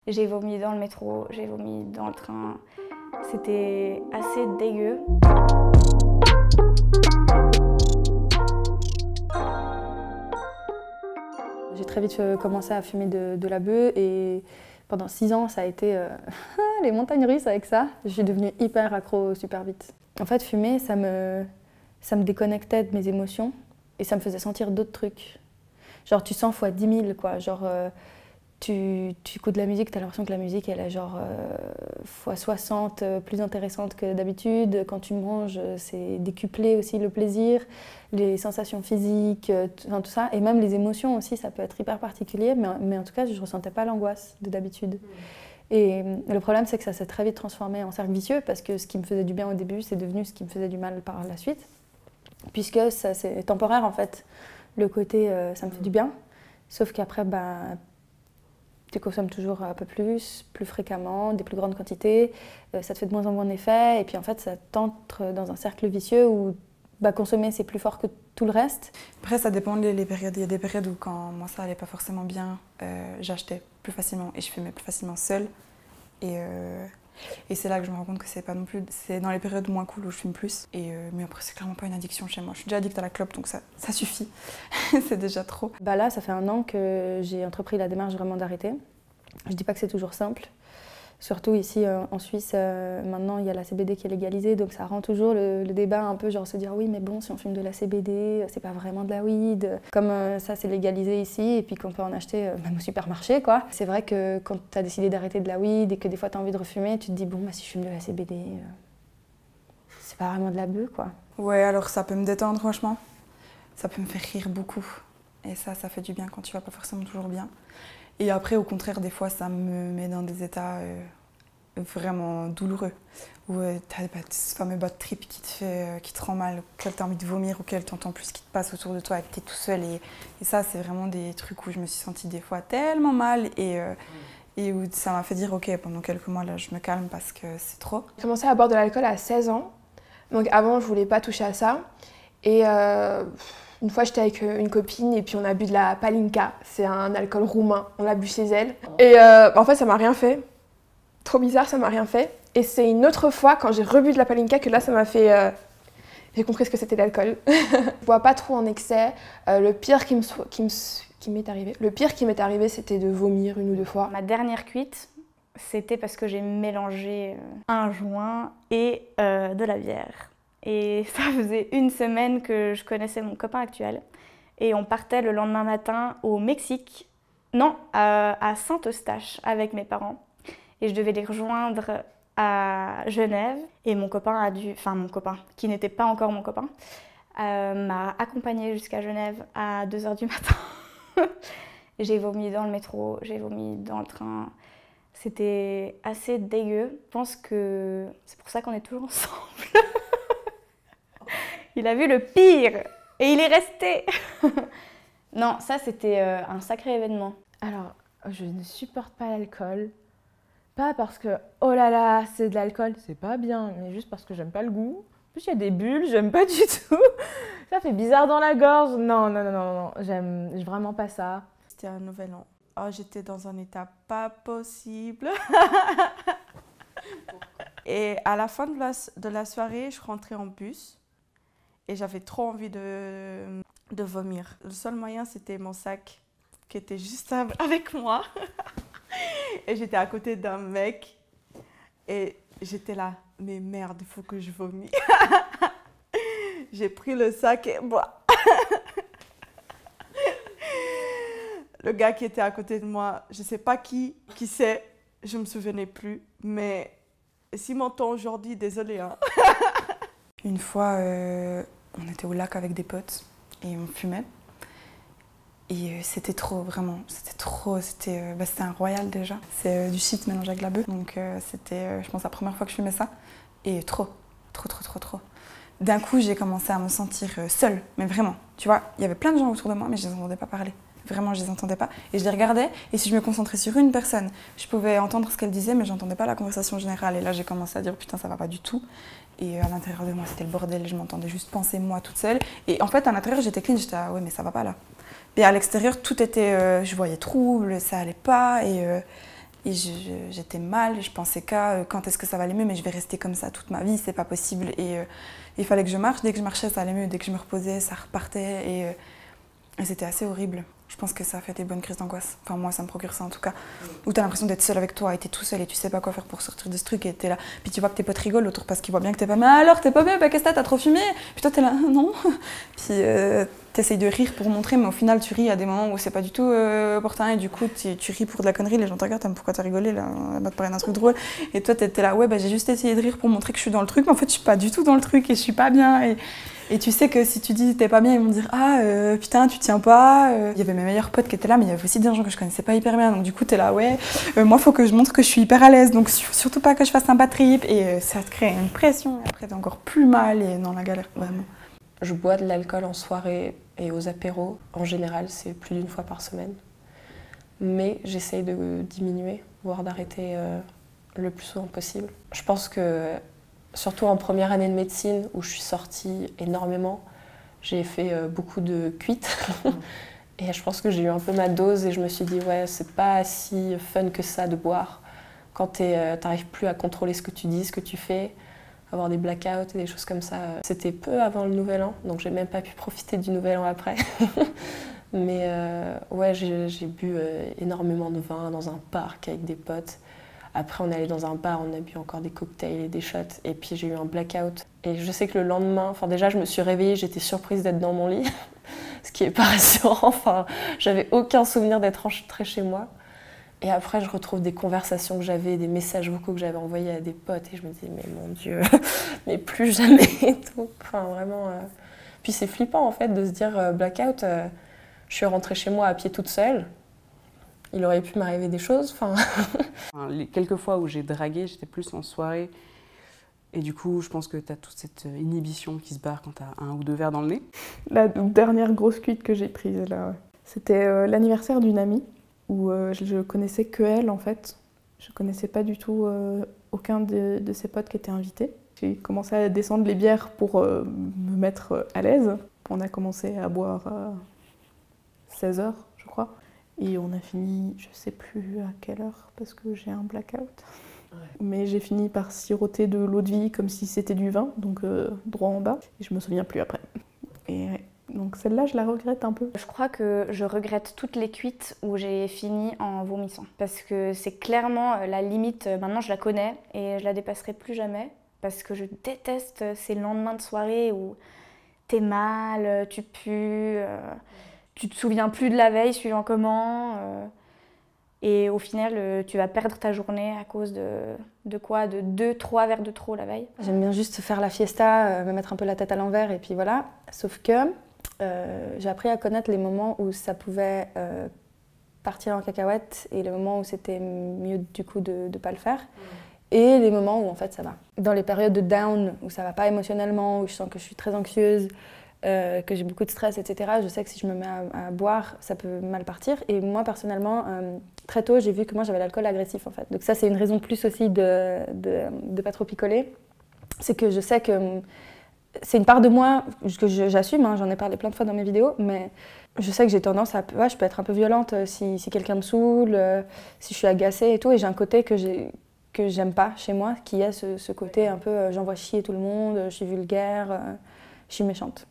J'ai vomi dans le métro, j'ai vomi dans le train. C'était assez dégueu. J'ai très vite commencé à fumer de la beuh et pendant 6 ans, ça a été les montagnes russes avec ça. Je suis devenue hyper accro super vite. En fait, fumer, ça me déconnectait de mes émotions et ça me faisait sentir d'autres trucs. Genre, tu sens fois 10 000, quoi. Genre, tu écoutes de la musique, tu as l'impression que la musique, elle est genre fois 60 plus intéressante que d'habitude. Quand tu manges, c'est décuplé aussi le plaisir, les sensations physiques, tout ça. Et même les émotions aussi, ça peut être hyper particulier. Mais en tout cas, je ne ressentais pas l'angoisse de d'habitude. Et le problème, c'est que ça s'est très vite transformé en cercle vicieux parce que ce qui me faisait du bien au début, c'est devenu ce qui me faisait du mal par la suite. Puisque ça, c'est temporaire, en fait. Le côté ça me fait du bien. Sauf qu'après, tu consommes toujours un peu plus fréquemment, des plus grandes quantités, ça te fait de moins en moins d'effet, et puis en fait ça t'entre dans un cercle vicieux où consommer c'est plus fort que tout le reste. Après ça dépend des périodes, il y a des périodes où quand moi ça allait pas forcément bien, j'achetais plus facilement et je fumais plus facilement seule. Et c'est là que je me rends compte que c'est pas non plus, c'est dans les périodes moins cool où je fume plus. Mais après c'est clairement pas une addiction chez moi, je suis déjà addicte à la clope donc ça suffit, c'est déjà trop. Là ça fait 1 an que j'ai entrepris la démarche vraiment d'arrêter. Je dis pas que c'est toujours simple, surtout ici en Suisse maintenant il y a la CBD qui est légalisée donc ça rend toujours le débat un peu genre se dire oui mais bon si on fume de la CBD c'est pas vraiment de la weed. Comme ça c'est légalisé ici et puis qu'on peut en acheter même au supermarché quoi. C'est vrai que quand tu as décidé d'arrêter de la weed et que des fois tu as envie de refumer, tu te dis bon si je fume de la CBD c'est pas vraiment de la beuh quoi. Ouais alors ça peut me détendre franchement, ça peut me faire rire beaucoup et ça fait du bien quand tu vas pas forcément toujours bien. Et après, au contraire, des fois, ça me met dans des états vraiment douloureux. Où tu as ce fameux bad trip qui te rend mal, auquel tu as envie de vomir, auquel tu entends plus ce qui te passe autour de toi et que tu es tout seul. Et ça, c'est vraiment des trucs où je me suis sentie des fois tellement mal et où ça m'a fait dire, ok, pendant quelques mois, là, je me calme parce que c'est trop. J'ai commencé à boire de l'alcool à 16 ans. Donc avant, je voulais pas toucher à ça. Et une fois, j'étais avec une copine et puis on a bu de la palinka. C'est un alcool roumain. On l'a bu chez elle. Et en fait, ça m'a rien fait. Trop bizarre, ça m'a rien fait. Et c'est une autre fois, quand j'ai rebu de la palinka, que là, ça m'a fait... j'ai compris ce que c'était l'alcool. Je bois pas trop en excès. Le pire qui m'est arrivé, c'était de vomir 1 ou 2 fois. Ma dernière cuite, c'était parce que j'ai mélangé un joint et de la bière. Et ça faisait 1 semaine que je connaissais mon copain actuel. Et on partait le lendemain matin au Mexique, non, à Saint-Eustache avec mes parents. Et je devais les rejoindre à Genève. Et mon copain qui n'était pas encore mon copain, m'a accompagnée jusqu'à Genève à 2 h du matin. J'ai vomi dans le métro, j'ai vomi dans le train. C'était assez dégueu. Je pense que c'est pour ça qu'on est toujours ensemble. Il a vu le pire et il est resté. Non, ça c'était un sacré événement. Alors, je ne supporte pas l'alcool. Pas parce que, oh là là, c'est de l'alcool, c'est pas bien, mais juste parce que j'aime pas le goût. En plus, il y a des bulles, j'aime pas du tout. Ça fait bizarre dans la gorge. Non, j'aime vraiment pas ça. C'était un nouvel an. Oh, j'étais dans un état pas possible. Et à la fin de la soirée, je rentrais en bus. Et j'avais trop envie de vomir. Le seul moyen, c'était mon sac qui était juste avec moi. Et j'étais à côté d'un mec. Et j'étais là, mais merde, il faut que je vomis. J'ai pris le sac et boah. Le gars qui était à côté de moi, je ne sais pas qui c'est, je ne me souvenais plus. Mais s'il m'entend aujourd'hui, désolé. Hein. Une fois, on était au lac avec des potes et on fumait. Et c'était trop, vraiment. C'était trop. C'était un royal déjà. C'est du shit mélangé avec de la beuh. Donc c'était, je pense, la première fois que je fumais ça. Et trop. D'un coup, j'ai commencé à me sentir seule. Mais vraiment, tu vois, il y avait plein de gens autour de moi, mais je ne les entendais pas parler. Vraiment, je les entendais pas. Et je les regardais. Et si je me concentrais sur une personne, je pouvais entendre ce qu'elle disait, mais j'entendais pas la conversation générale. Et là, j'ai commencé à dire, putain, ça va pas du tout. Et à l'intérieur de moi, c'était le bordel. Je m'entendais juste penser moi toute seule. Et en fait, à l'intérieur, j'étais clean. J'étais, ah ouais, mais ça va pas là. Et à l'extérieur, tout était, je voyais trouble, ça allait pas. Et j'étais mal, je pensais qu'à quand est-ce que ça va aller mieux, mais je vais rester comme ça toute ma vie, c'est pas possible. Et il fallait que je marche, dès que je marchais ça allait mieux, dès que je me reposais ça repartait et c'était assez horrible. Je pense que ça fait des bonnes crises d'angoisse. Enfin moi ça me procure ça en tout cas. Où t'as l'impression d'être seule avec toi et t'es tout seul et tu sais pas quoi faire pour sortir de ce truc et t'es là. Puis tu vois que tes potes rigolent autour parce qu'ils voient bien que t'es pas bien. Alors t'es pas bien, bah, qu'est-ce que t'as trop fumé? Puis toi t'es là, non. Puis t'essayes de rire pour montrer mais au final tu ris à des moments où c'est pas du tout opportun et du coup tu ris pour de la connerie, les gens te regardent, pourquoi t'as rigolé là, ça va te paraître un truc drôle. Et toi t'es là, ouais bah j'ai juste essayé de rire pour montrer que je suis dans le truc mais en fait je suis pas du tout dans le truc et je suis pas bien. Et tu sais que si tu dis t'es pas bien, ils vont dire ah putain tu tiens pas. Il y avait mes meilleurs potes qui étaient là, mais il y avait aussi des gens que je connaissais pas hyper bien. Donc du coup t'es là ouais, moi faut que je montre que je suis hyper à l'aise. Donc surtout pas que je fasse un bad trip. Et ça te crée une pression. Et après t'es encore plus mal et dans la galère vraiment. Je bois de l'alcool en soirée et aux apéros. En général c'est plus d'une fois par semaine. Mais j'essaye de diminuer, voire d'arrêter le plus souvent possible. Je pense que surtout en première année de médecine, où je suis sortie énormément, j'ai fait beaucoup de cuites. Et je pense que j'ai eu un peu ma dose et je me suis dit, ouais, c'est pas si fun que ça de boire. Quand t'arrives plus à contrôler ce que tu dis, ce que tu fais, avoir des blackouts et des choses comme ça. C'était peu avant le Nouvel An, donc j'ai même pas pu profiter du Nouvel An après. Mais ouais, j'ai bu énormément de vin dans un parc avec des potes. Après, on est allé dans un bar, on a bu encore des cocktails et des shots. Et puis, j'ai eu un blackout. Et je sais que le lendemain, enfin déjà, je me suis réveillée, j'étais surprise d'être dans mon lit. Ce qui est pas rassurant. Enfin, j'avais aucun souvenir d'être rentrée chez moi. Et après, je retrouve des conversations que j'avais, des messages vocaux que j'avais envoyés à des potes. Et je me dis, mais mon Dieu, mais plus jamais et tout. Enfin, vraiment. Puis c'est flippant, en fait, de se dire, blackout, je suis rentrée chez moi à pied toute seule. Il aurait pu m'arriver des choses. Les quelques fois où j'ai dragué, j'étais plus en soirée. Et du coup, je pense que tu as toute cette inhibition qui se barre quand tu as 1 ou 2 verres dans le nez. La dernière grosse cuite que j'ai prise, là, c'était l'anniversaire d'une amie, où je connaissais que elle, en fait. Je connaissais pas du tout aucun de ses potes qui étaient invités. J'ai commencé à descendre les bières pour me mettre à l'aise. On a commencé à boire à 16h, je crois. Et on a fini, je sais plus à quelle heure, parce que j'ai un blackout. Ouais. Mais j'ai fini par siroter de l'eau de vie comme si c'était du vin, donc droit en bas. Et je me souviens plus après. Et donc celle-là, je la regrette un peu. Je crois que je regrette toutes les cuites où j'ai fini en vomissant. Parce que c'est clairement la limite, maintenant je la connais et je la dépasserai plus jamais. Parce que je déteste ces lendemains de soirée où t'es mal, tu pues... Tu te souviens plus de la veille suivant comment et au final tu vas perdre ta journée à cause de quoi? De 2-3 verres de trop la veille. J'aime bien juste faire la fiesta, me mettre un peu la tête à l'envers et puis voilà. Sauf que j'ai appris à connaître les moments où ça pouvait partir en cacahuète et les moments où c'était mieux du coup de ne pas le faire. Et les moments où en fait ça va. Dans les périodes de down où ça va pas émotionnellement, où je sens que je suis très anxieuse, que j'ai beaucoup de stress, etc. Je sais que si je me mets à boire, ça peut mal partir. Et moi, personnellement, très tôt, j'ai vu que moi, j'avais l'alcool agressif, en fait. Donc ça, c'est une raison plus aussi de pas trop picoler. C'est que je sais que c'est une part de moi que j'assume, hein, j'en ai parlé plein de fois dans mes vidéos, mais je sais que j'ai tendance à... Ouais, je peux être un peu violente si quelqu'un me saule, si je suis agacée et tout. Et j'ai un côté que j'aime pas chez moi, qui a ce côté un peu j'envoie chier tout le monde, je suis vulgaire, je suis méchante.